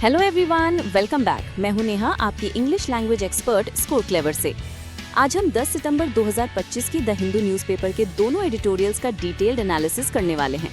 Hello everyone, welcome back. मैं हूं नेहा, आपकी English language expert score clever से। आज हम 10 सितंबर 2025 की द हिंदू न्यूज़पेपर के दोनों एडिटोरियल्स का डिटेल्ड एनालिसिस करने वाले हैं।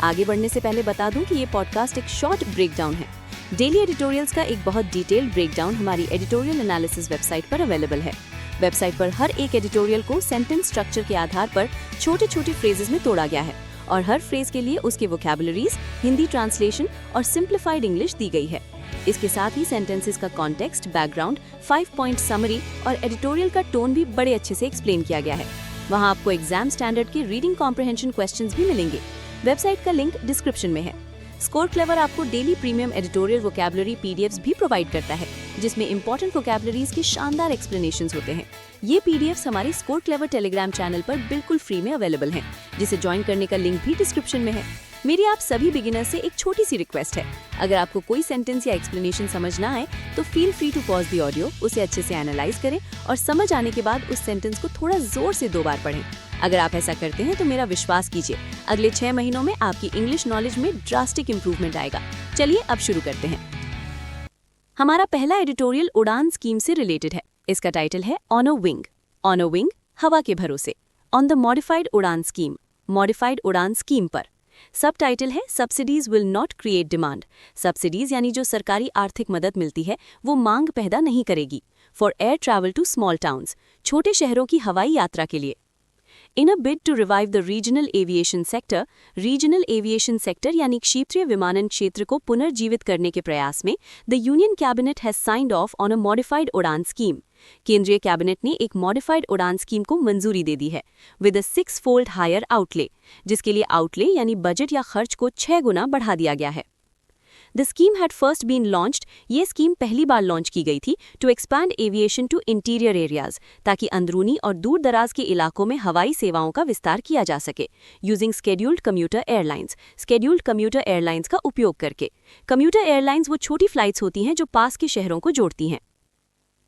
आगे बढ़ने से पहले बता दूं कि ये पॉडकास्ट एक शॉर्ट ब्रेकडाउन है। डेली एडिटोरियल्स का एक बहुत डिटेल्ड ब्रेकडाउन हमारी एडिटोरियल एनालिसिस वेबसाइट पर अवेलेबल है। वेबसाइट पर हर एक एडिटोरियल को सेंटेंस स्ट्रक्चर के आधार पर छोटे छोटे फ्रेजेस में तोड़ा गया है और हर फ्रेज के लिए उसके वोकैबुलरीज, हिंदी ट्रांसलेशन और सिंप्लीफाइड इंग्लिश दी गई है। इसके साथ ही सेंटेंसेस का कॉन्टेक्स्ट, बैकग्राउंड, 5 पॉइंट समरी और एडिटोरियल का टोन भी बड़े अच्छे से एक्सप्लेन किया गया है। वहां आपको एग्जाम स्टैंडर्ड के रीडिंग कॉम्प्रिहेंशन क्वेश्चंस भी मिलेंगे। वेबसाइट का लिंक डिस्क्रिप्शन में है। स्कोर क्लेवर आपको daily premium editorial vocabulary PDFs भी प्रोवाइड करता है, जिसमें इंपॉर्टेंट वोकैबुलरीज के शानदार एक्सप्लेनेशंस होते हैं। ये पीडीएफ्स हमारे स्कोर क्लेवर टेलीग्राम चैनल पर बिल्कुल फ्री में अवेलेबल हैं, जिसे ज्वाइन करने का लिंक भी डिस्क्रिप्शन में है। मेरी आप सभी बिगिनर्स से एक छोटी सी रिक्वेस्ट है, अगर आपको कोई सेंटेंस या एक्सप्लेनेशन समझ ना आए तो feel free to pause the audio, उसे अच्छे से एनालाइज करें और समझ आने के बाद उस सेंटेंस को थोड़ा जोर से 2 बार पढ़ें। अगर आप ऐसा करते हैं तो मेरा विश्वास कीजिए, अगले 6 महीनों में आपकी इंग्लिश नॉलेज में ड्रास्टिक इंप्रूवमेंट आएगा। चलिए अब शुरू करते हैं। हमारा पहला एडिटोरियल उड़ान स्कीम से रिलेटेड है। इसका टाइटल है on a wing. On a wing, हवा के भरोसे। ऑन द मॉडिफाइड उड़ान स्कीम, मॉडिफाइड उड़ान स्कीम पर। सब टाइटल है subsidies will not create demand. Subsidies यानी जो सरकारी आर्थिक मदद मिलती है वो मांग पैदा नहीं करेगी। For air travel to small towns, छोटे शहरों की हवाई यात्रा के लिए। In a bid to revive the regional aviation sector यानी क्षेत्रीय विमानन क्षेत्र को पुनर्जीवित करने के प्रयास में the Union Cabinet has signed off on a modified उड़ान स्कीम। केंद्रीय कैबिनेट ने एक मॉडिफाइड उड़ान स्कीम को मंजूरी दे दी है with a 6-fold higher outlay, जिसके लिए आउटले यानी बजट या खर्च को 6 गुना बढ़ा दिया गया है। The scheme had first been launched, ये स्कीम पहली बार लॉन्च की गई थी to expand aviation to interior areas, ताकि अंदरूनी और दूर दराज के इलाकों में हवाई सेवाओं का विस्तार किया जा सके, using scheduled commuter airlines. Scheduled commuter airlines का उपयोग करके। कम्यूटर एयरलाइंस वो छोटी फ्लाइट्स होती हैं जो पास के शहरों को जोड़ती हैं।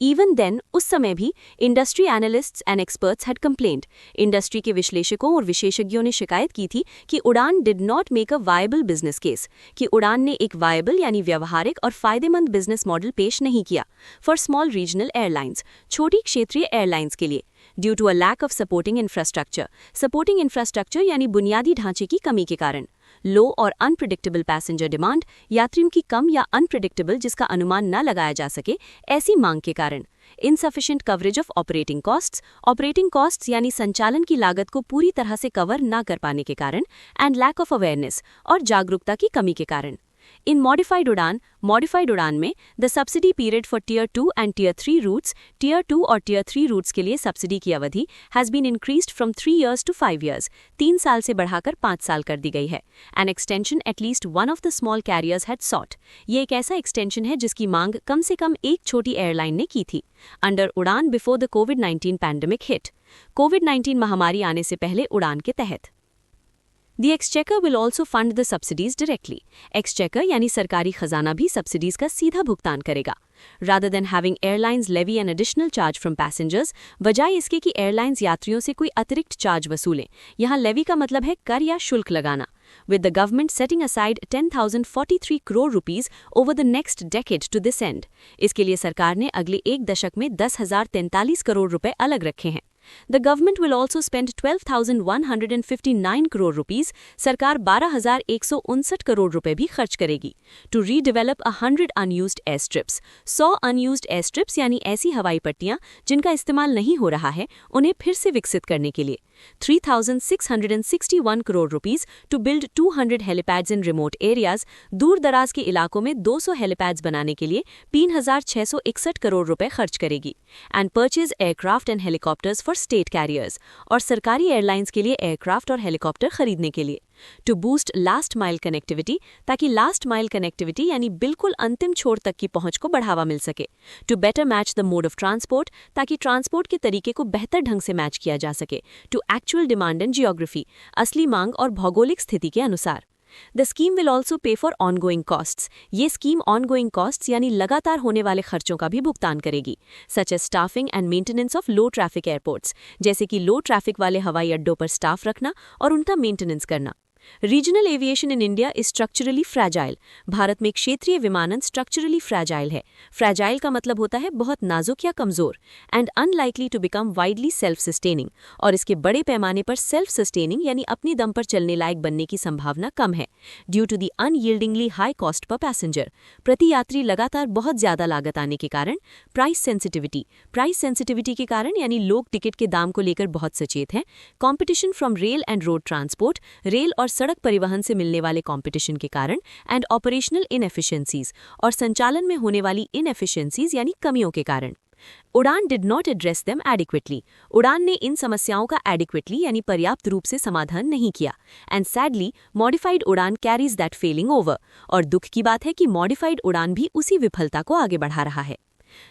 इवन देन, उस समय भी industry analysts and experts had complaint. Industry के विश्लेषकों और विशेषज्ञों ने शिकायत की थी कि उड़ान did not make a viable business case, कि उड़ान ने एक वायबल यानी व्यवहारिक और फायदेमंद बिजनेस मॉडल पेश नहीं किया फॉर स्मॉल रीजनल एयरलाइंस, छोटी क्षेत्रीय एयरलाइंस के लिए। Due to a lack of supporting infrastructure यानी बुनियादी ढांचे की कमी के कारण। लो और अनप्रिडिक्टेबल पैसेंजर डिमांड, यात्रियों की कम या अनप्रिडिक्टेबल जिसका अनुमान न लगाया जा सके ऐसी मांग के कारण। Insufficient coverage of operating costs यानी संचालन की लागत को पूरी तरह से कवर न कर पाने के कारण। एंड लैक ऑफ अवेयरनेस और जागरूकता की कमी के कारण। इन मॉडिफाइड उड़ान में the subsidy period for tier 2 and tier 3 routes, tier 2 और टियर 3 रूट्स के लिए सब्सिडी की अवधि has been increased from 3 years to 5 years, 3 साल से बढ़ाकर 5 साल कर दी गई है। An extension at least one of the small carriers had sought, ये एक ऐसा एक्सटेंशन है जिसकी मांग कम से कम एक छोटी एयरलाइन ने की थी। अंडर उड़ान बिफोर द कोविड-19 पैंडेमिक हिट, कोविड-19 महामारी आने से पहले उड़ान के तहत। The Exchequer will also fund the subsidies directly. Exchequer यानी सरकारी खजाना भी सब्सिडीज का सीधा भुगतान करेगा। Rather than having airlines levy an additional charge from passengers, बजाय इसके कि एयरलाइंस यात्रियों से कोई अतिरिक्त चार्ज वसूलें, यहाँ लेवी का मतलब है कर या शुल्क लगाना। With the government setting aside 10,043 crore rupees over the next decade to this end, इसके लिए सरकार ने अगले 1 दशक में 10,043 करोड़ रुपए अलग रखे हैं। The government will also spend 12,159 crore rupees, सरकार 12,159 करोड़ रुपए भी खर्च करेगी to redevelop 100 unused airstrips। 100 unused airstrips यानी ऐसी हवाई पट्टियां जिनका इस्तेमाल नहीं हो रहा है, उन्हें फिर से विकसित करने के लिए। 3,661 crore rupees to build 200 helipads in remote areas, दूर दराज के इलाकों में 200 हेलीपैड्स बनाने के लिए 3,661 करोड़ रुपए खर्च करेगी। And purchase aircraft and helicopters for state carriers, और सरकारी एयरलाइंस के लिए एयरक्राफ्ट और हेलीकॉप्टर खरीदने के लिए। To boost last mile connectivity, ताकि लास्ट माइल कनेक्टिविटी यानी बिल्कुल अंतिम छोर तक की पहुंच को बढ़ावा मिल सके। To better match the mode of transport, ताकि ट्रांसपोर्ट के तरीके को बेहतर ढंग से मैच किया जा सके to actual demand and geography, असली मांग और भौगोलिक स्थिति के अनुसार। The scheme will also pay for ongoing costs, ये स्कीम ऑनगोइंग कॉस्ट्स यानी लगातार होने वाले खर्चों का भी भुगतान करेगी, such as staffing and maintenance of low traffic airports, जैसे कि लो ट्रैफिक वाले हवाई अड्डों पर स्टाफ रखना और उनका मेंटेनेंस करना। Regional aviation in India is structurally fragile. Bharat में क्षेत्रीय विमानन स्ट्रक्चरली फ्रैजाइल है। फ्रैजाइल का मतलब होता है बहुत नाजुक या कमजोर, and unlikely to become widely self sustaining, और इसके बड़े पैमाने पर सेल्फ सस्टेनिंग यानी अपनी दम पर चलने लायक बनने की संभावना कम है। Due to the unyieldingly high cost per passenger, प्रति यात्री लगातार बहुत ज्यादा लागत आने के कारण। प्राइस सेंसिटिविटी के कारण यानी लोग टिकट के दाम को लेकर बहुत सचेत हैं। Competition from rail and road transport, rail और सड़क परिवहन से मिलने वाले कंपटीशन के कारण। एंड ऑपरेशनल इनएफिशिएंसीज, और संचालन में होने वाली इनएफिशिएंसीज यानी कमियों के कारण। उड़ान did not address them adequately. उड़ान ने इन समस्याओं का एडिक्वेटली यानी पर्याप्त रूप से समाधान नहीं किया। एंड सैडली मॉडिफाइड उड़ान कैरीज दैट फेलिंग ओवर। और दुख की बात है कि मॉडिफाइड उड़ान भी उसी विफलता को आगे बढ़ा रहा है।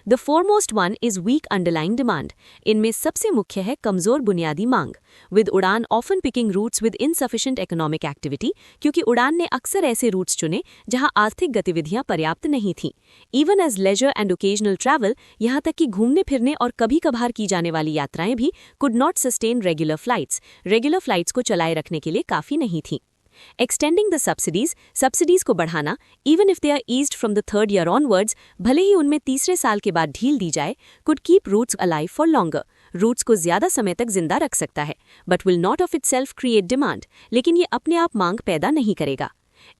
The foremost one is weak underlying demand. इनमें सबसे मुख्य है कमजोर बुनियादी मांग। With UDAN often picking routes with insufficient economic activity, क्योंकि उड़ान ने अक्सर ऐसे रूट्स चुने जहां आर्थिक गतिविधियां पर्याप्त नहीं थीं। Even as leisure and occasional travel, यहां तक कि घूमने फिरने और कभी कभार की जाने वाली यात्राएं भी could not sustain regular flights को चलाए रखने के लिए काफी नहीं थीं। एक्सटेंडिंग द सब्सिडीज को बढ़ाना, even if they are eased from the third year onwards, भले ही उनमें तीसरे साल के बाद ढील दी जाए, could keep routes alive for longer. Routes को ज्यादा समय तक जिंदा रख सकता है, but will not of itself create demand. लेकिन ये अपने आप मांग पैदा नहीं करेगा।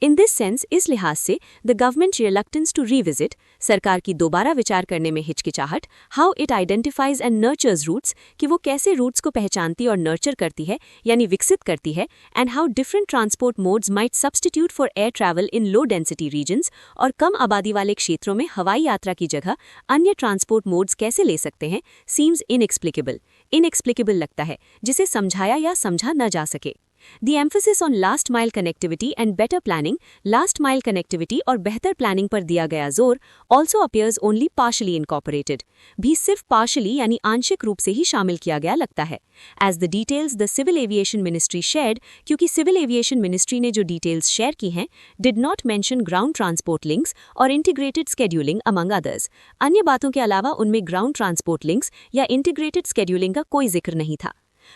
इन दिस सेंस, इस लिहाज से the government reluctance to revisit, सरकार की दोबारा विचार करने में हिचकिचाहट। How it identifies and nurtures routes, कि वो कैसे रूट्स को पहचानती और नर्चर करती है यानी विकसित करती है। And how different transport modes might substitute for air travel in low density regions, और कम आबादी वाले क्षेत्रों में हवाई यात्रा की जगह अन्य ट्रांसपोर्ट मोड्स कैसे ले सकते हैं। सीम्स इनएक्सप्लिकेबल लगता है, जिसे समझाया या समझा न जा सके। The emphasis on last mile connectivity and better planning, last mile connectivity और बेहतर प्लानिंग पर दिया गया जोर, also appears only partially incorporated, भी सिर्फ partially यानी आंशिक रूप से ही शामिल किया गया लगता है। As the details the Civil Aviation Ministry shared, क्योंकि Civil Aviation Ministry ने जो details share की हैं, did not mention ground transport links और integrated scheduling among others। अन्य बातों के अलावा उनमें ground transport links या integrated scheduling का कोई जिक्र नहीं था।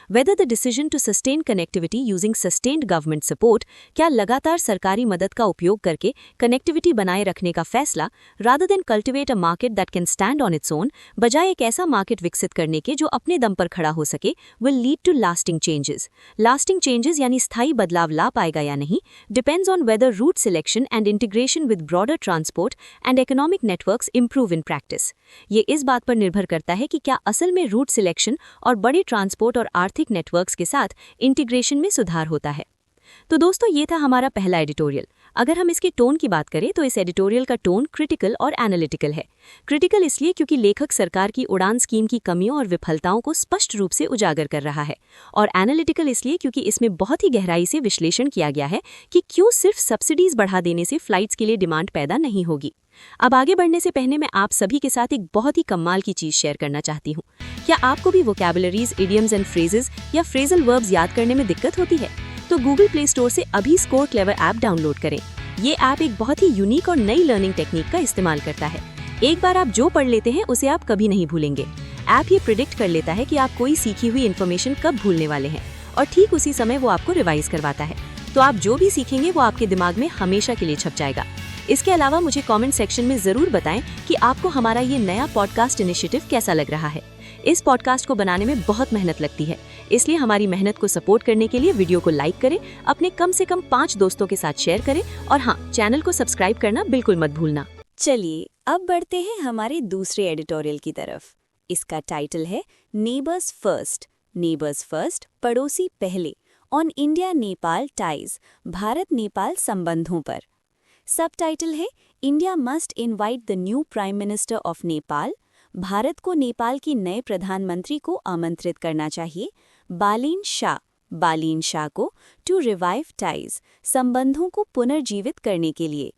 Whether the decision to sustain connectivity using sustained government support, क्या लगातार सरकारी मदद का उपयोग करके कनेक्टिविटी बनाए रखने का फैसला, rather than cultivate a market that can stand on its own, बजाय एक ऐसा मार्केट विकसित करने के जो अपने दम पर खड़ा हो सके, will lead to lasting changes। Lasting changes यानी स्थायी बदलाव ला पाएगा या नहीं, depends on whether route selection and integration with broader transport and economic networks improve in practice। ये इस बात पर निर्भर करता है कि क्या असल में रूट सिलेक्शन और बड़े ट्रांसपोर्ट और आर्थिक नेटवर्क्स के साथ इंटीग्रेशन में सुधार होता है। तो दोस्तों, ये था हमारा पहला एडिटोरियल। अगर हम इसके टोन की बात करें तो इस एडिटोरियल का टोन क्रिटिकल और एनालिटिकल है। क्रिटिकल इसलिए क्योंकि लेखक सरकार की उड़ान स्कीम की कमियों और विफलताओं को स्पष्ट रूप से उजागर कर रहा है, और एनालिटिकल इसलिए क्योंकि इसमें बहुत ही गहराई से विश्लेषण किया गया है कि क्यों सिर्फ सब्सिडीज बढ़ा देने से फ्लाइट्स के लिए डिमांड पैदा नहीं होगी। अब आगे बढ़ने से पहले मैं आप सभी के साथ एक बहुत ही कमाल की चीज शेयर करना चाहती हूँ। क्या आपको भी वोकैबुलरीज, इडियम्स एंड फ्रेजेस या फ्रेजल वर्ब्स याद करने में दिक्कत होती है? तो गूगल प्ले स्टोर से अभी स्कोर क्लेवर ऐप डाउनलोड करें। ये ऐप एक बहुत ही यूनिक और नई लर्निंग टेक्निक का इस्तेमाल करता है। एक बार आप जो पढ़ लेते हैं उसे आप कभी नहीं भूलेंगे। ऐप ये प्रिडिक्ट कर लेता है कि आप कोई सीखी हुई इन्फॉर्मेशन कब भूलने वाले हैं, और ठीक उसी समय वो आपको रिवाइज करवाता है। तो आप जो भी सीखेंगे वो आपके दिमाग में हमेशा के लिए छप जाएगा। इसके अलावा मुझे कमेंट सेक्शन में जरूर बताएं कि आपको हमारा ये नया पॉडकास्ट इनिशिएटिव कैसा लग रहा है। इस पॉडकास्ट को बनाने में बहुत मेहनत लगती है, इसलिए हमारी मेहनत को सपोर्ट करने के लिए वीडियो को लाइक करें, अपने कम से कम 5 दोस्तों के साथ शेयर करें, और हाँ, चैनल को सब्सक्राइब करना बिल्कुल मत भूलना। चलिए अब बढ़ते हैं हमारे दूसरे एडिटोरियल की तरफ। इसका टाइटल है नेबर्स फर्स्ट, पड़ोसी पहले, on India Nepal ties, Bharat Nepal संबंधों पर। सब टाइटल है India must invite the new prime minister of Nepal, Bharat को नेपाल की नए प्रधानमंत्री को आमंत्रित करना चाहिए, बालीन शाह को, टू रिवाइव टाइज, संबंधों को पुनर्जीवित करने के लिए।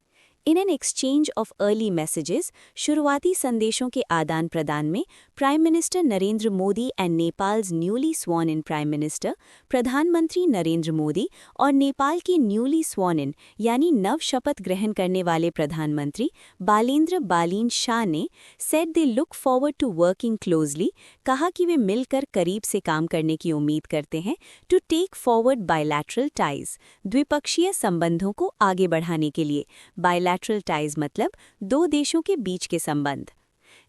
In an exchange of early messages, शुरुआती संदेशों के आदान प्रदान में prime minister Narendra Modi and Nepals newly sworn in prime minister, प्रधानमंत्री नरेंद्र मोदी और नेपाल के न्यूली स्वॉन इन यानी नव शपथ ग्रहण करने वाले प्रधानमंत्री बालेन्द्र बालिन शाह ने said they look forward to working closely, कहा कि वे मिलकर करीब से काम करने की उम्मीद करते हैं, to take forward bilateral ties, द्विपक्षीय संबंधों को आगे बढ़ाने के लिए। बायलैटरल टाइज मतलब दो देशों के बीच के संबंध।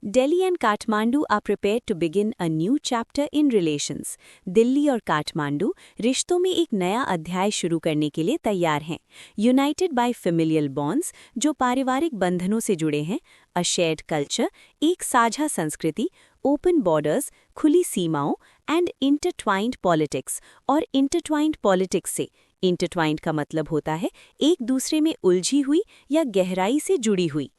Delhi and Kathmandu are prepared to begin a new chapter in relations. Delhi और काठमांडू रिश्तों में एक नया अध्याय शुरू करने के लिए तैयार हैं। United by familial bonds, जो पारिवारिक बंधनों से जुड़े हैं, a shared culture, एक साझा संस्कृति, open borders, खुली सीमाओं, and intertwined politics, और intertwined politics से intertwined का मतलब होता है एक दूसरे में उलझी हुई या गहराई से जुड़ी हुई।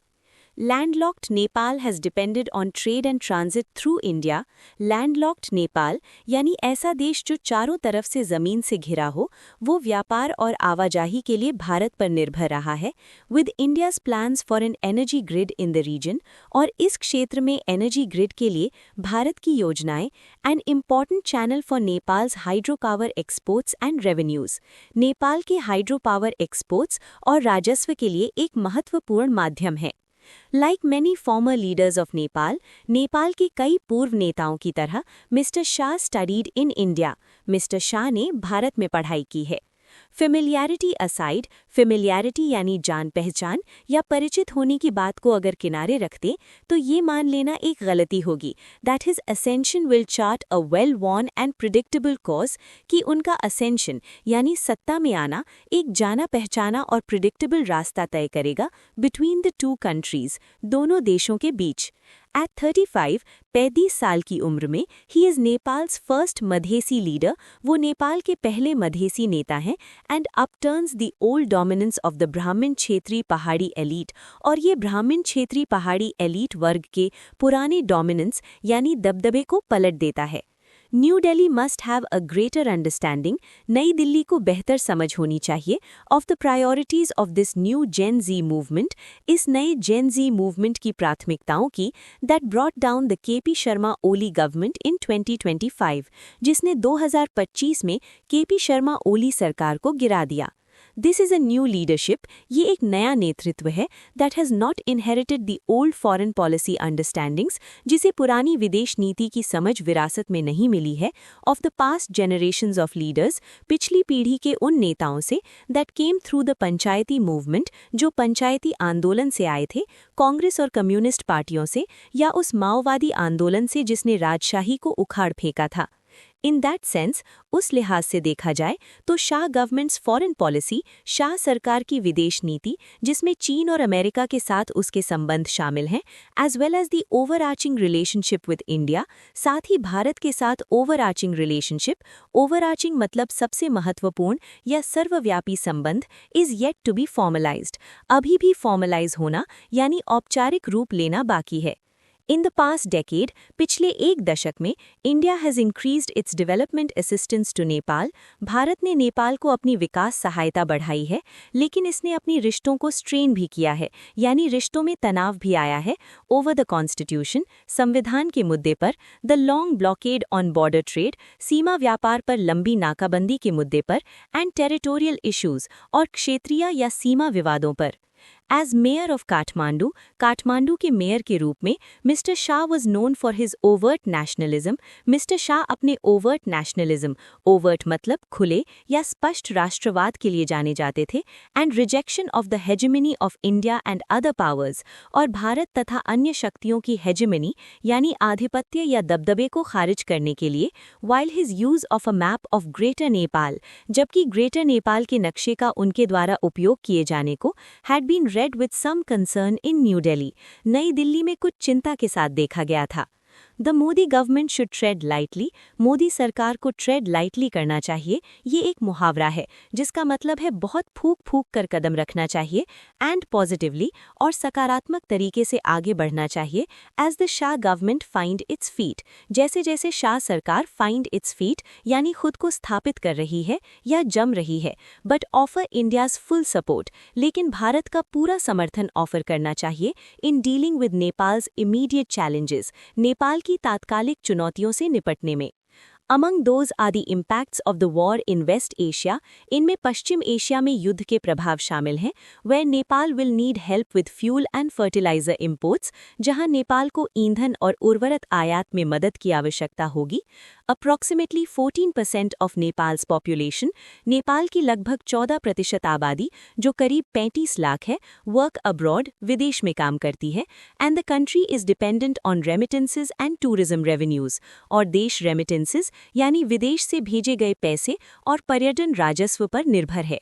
Landlocked Nepal has depended on trade and transit through India. Landlocked Nepal यानी ऐसा देश जो चारों तरफ से ज़मीन से घिरा हो, वो व्यापार और आवाजाही के लिए भारत पर निर्भर रहा है, with India's plans for an energy grid in the region, और इस क्षेत्र में एनर्जी ग्रिड के लिए भारत की योजनाएं, an important channel for Nepal's hydropower exports and revenues. Nepal के हाइड्रोपावर एक्सपोर्ट्स और राजस्व के लिए एक महत्वपूर्ण माध्यम है। Like many former leaders of Nepal, Nepal के कई पूर्व नेताओं की तरह mister Shah studied in India, mister Shah ने भारत में पढ़ाई की है। फेमिलियरिटी असाइड, फेमिलियरिटी यानी जान पहचान या परिचित होने की बात को अगर किनारे रखते तो ये मान लेना एक गलती होगी that his ascension will chart a well worn and predictable course, कि उनका असेंशन यानी सत्ता में आना एक जाना पहचाना और प्रिडिक्टेबल रास्ता तय करेगा बिटवीन द टू कंट्रीज, दोनों देशों के बीच। At 35, 35 साल की उम्र में ही is Nepal's first Madhesi leader, वो नेपाल के पहले मधेसी नेता हैं, and upturns the old dominance of the Brahmin Kshatriya पहाड़ी एलीट, और ये ब्राह्मण क्षेत्रीय पहाड़ी एलीट वर्ग के पुराने डोमिनेंस यानी दबदबे को पलट देता है। New Delhi must have a greater understanding, Nai Delhi को बेहतर समझ होनी चाहिए, of the priorities of this new Gen Z movement, इस नए जेन जी मूवमेंट की प्राथमिकताओं की, that brought down the KP Sharma Oli government in 2025, जिसने 2025 में केपी शर्मा ओली सरकार को गिरा दिया। This is a new leadership, ये एक नया नेतृत्व है that has not inherited the old foreign policy understandings, जिसे पुरानी विदेश नीति की समझ विरासत में नहीं मिली है, of the past generations of leaders, पिछली पीढ़ी के उन नेताओं से, that came through the Panchayati movement, जो पंचायती आंदोलन से आए थे, कांग्रेस और कम्युनिस्ट पार्टियों से, या उस माओवादी आंदोलन से जिसने राजशाही को उखाड़ फेंका था। इन दैट सेंस, उस लिहाज से देखा जाए तो Shah governments foreign policy, Shah सरकार की विदेश नीति, जिसमें चीन और अमेरिका के साथ उसके संबंध शामिल हैं, as well as the overarching relationship with India, साथ ही भारत के साथ ओवरआर्चिंग रिलेशनशिप, ओवरआर्चिंग मतलब सबसे महत्वपूर्ण या सर्वव्यापी संबंध, is yet to be formalised, अभी भी फॉर्मलाइज होना यानी औपचारिक रूप लेना बाकी है। इन द पास्ट डेकेड, पिछले एक दशक में, India has increased its development assistance to Nepal, Bharat ने नेपाल को अपनी विकास सहायता बढ़ाई है, लेकिन इसने अपनी रिश्तों को स्ट्रेन भी किया है, यानी रिश्तों में तनाव भी आया है, ओवर द कॉन्स्टिट्यूशन, संविधान के मुद्दे पर, the long blockade on border trade, सीमा व्यापार पर लंबी नाकाबंदी के मुद्दे पर, एंड टेरिटोरियल इश्यूज, और क्षेत्रीय या सीमा विवादों पर। As mayor of Kathmandu, Kathmandu के मेयर के रूप में mister Shah was known for his overt nationalism, mister Shah अपने ओवर्ट नेशनलिज्म, ओवर्ट मतलब खुले या स्पष्ट राष्ट्रवाद के लिए जाने जाते थे, and rejection of the hegemony of India and other powers, और भारत तथा अन्य शक्तियों की हेजेमनी यानी आधिपत्य या दबदबे को खारिज करने के लिए, while his use of a map of greater Nepal, जबकि ग्रेटर नेपाल के नक्शे का उनके द्वारा उपयोग किए जाने को had been read with some concern in New Delhi, नई दिल्ली में कुछ चिंता के साथ देखा गया था। The Modi government should trade lightly, Modi सरकार को ट्रेड लाइटली करना चाहिए, ये एक मुहावरा है जिसका मतलब है बहुत फूंक फूंक कर कदम रखना चाहिए, एंड पॉजिटिवली और सकारात्मक तरीके से आगे बढ़ना चाहिए, as the Shah government find its feet, जैसे जैसे शाह सरकार फाइंड इट्स फीट यानी खुद को स्थापित कर रही है या जम रही है, but offer India's full support, लेकिन भारत का पूरा समर्थन ऑफर करना चाहिए in dealing with Nepals immediate challenges, Nepal की तात्कालिक चुनौतियों से निपटने में। Among those are the impacts of the war in West Asia, इनमें पश्चिम एशिया में युद्ध के प्रभाव शामिल हैं, where Nepal will need help with fuel and fertilizer imports, जहां नेपाल को ईंधन और उर्वरक आयात में मदद की आवश्यकता होगी। Approximately 14% of Nepal's population, Nepal की लगभग 14% आबादी, जो करीब 35 लाख है, work abroad, विदेश में काम करती है, and the country is dependent on remittances and tourism revenues, और देश remittances यानी विदेश से भेजे गए पैसे और पर्यटन राजस्व पर निर्भर है।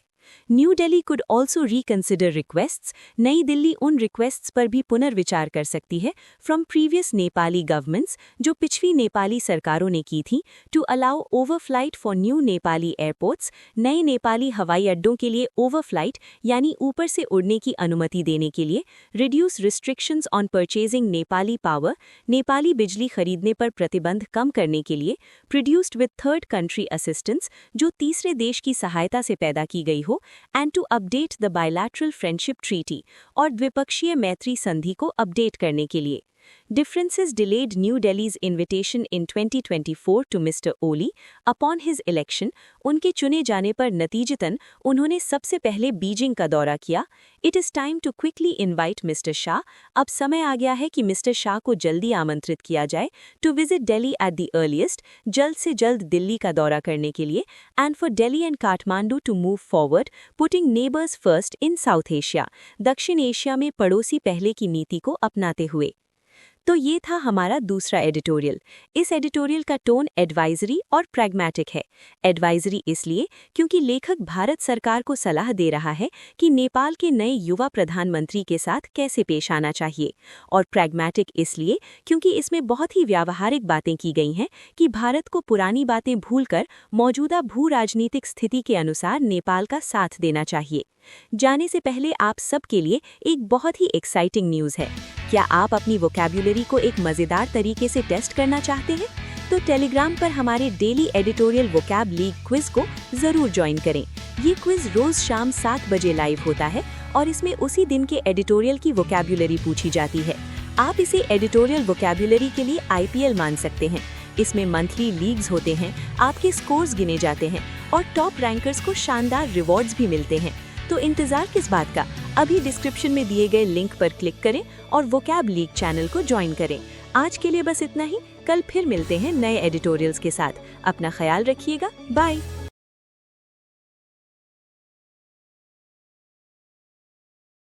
New Delhi could also reconsider requests, नई दिल्ली उन रिक्वेस्ट्स पर भी पुनर्विचार कर सकती है फ्रॉम प्रीवियस नेपाली गवर्नमेंट्स, जो पिछली नेपाली सरकारों ने की थी, to allow overflight for new Nepali airports, नए नेपाली हवाई अड्डों के लिए ओवरफ्लाइट यानी ऊपर से उड़ने की अनुमति देने के लिए, reduce restrictions on purchasing Nepali power, Nepali बिजली खरीदने पर प्रतिबंध कम करने के लिए, produced with third country assistance, जो तीसरे देश की सहायता से पैदा की गई हो, and to update the bilateral friendship treaty, और द्विपक्षीय मैत्री संधि को अपडेट करने के लिए। Differences delayed New Delhi's invitation in 2024 to Mr. Oli upon his election, उनके चुने जाने पर नतीजतन उन्होंने सबसे पहले बीजिंग का दौरा किया। It is time to quickly invite Mr. Shah, अब समय आ गया है कि मिस्टर शाह को जल्दी आमंत्रित किया जाए, to visit Delhi at the earliest, जल्द से जल्द दिल्ली का दौरा करने के लिए, and for Delhi and Kathmandu to move forward, putting neighbors first in South Asia, दक्षिण एशिया में पड़ोसी पहले की नीति को अपनाते हुए। तो ये था हमारा दूसरा एडिटोरियल। इस एडिटोरियल का टोन एडवाइजरी और प्रैग्मैटिक है। एडवाइजरी इसलिए क्योंकि लेखक भारत सरकार को सलाह दे रहा है कि नेपाल के नए युवा प्रधानमंत्री के साथ कैसे पेश आना चाहिए, और प्रैग्मैटिक इसलिए क्योंकि इसमें बहुत ही व्यावहारिक बातें की गई हैं कि भारत को पुरानी बातें भूलकर मौजूदा भू राजनीतिक स्थिति के अनुसार नेपाल का साथ देना चाहिए। जाने से पहले आप सबके लिए एक बहुत ही एक्साइटिंग न्यूज़ है। क्या आप अपनी वोकैब्युलरी को एक मज़ेदार तरीके से टेस्ट करना चाहते हैं? तो टेलीग्राम पर हमारे daily editorial vocab league quiz को ज़रूर ज्वाइन करें। ये क्विज रोज़ शाम 7 बजे लाइव होता है और इसमें उसी दिन के एडिटोरियल की वोकैब्युलरी पूछी जाती है। आप इसे एडिटोरियल वोकैब्युलरी के लिए IPL मान सकते हैं। इसमें मंथली लीग्स होते हैं, आपके स्कोर्स गिने जाते हैं और टॉप रैंकर्स को शानदार रिवॉर्ड्स भी मिलते हैं। तो इंतजार किस बात का, अभी डिस्क्रिप्शन में दिए गए लिंक पर क्लिक करें और वोकैब लीग चैनल को ज्वाइन करें। आज के लिए बस इतना ही, कल फिर मिलते हैं नए एडिटोरियल्स के साथ। अपना ख्याल रखिएगा, बाय।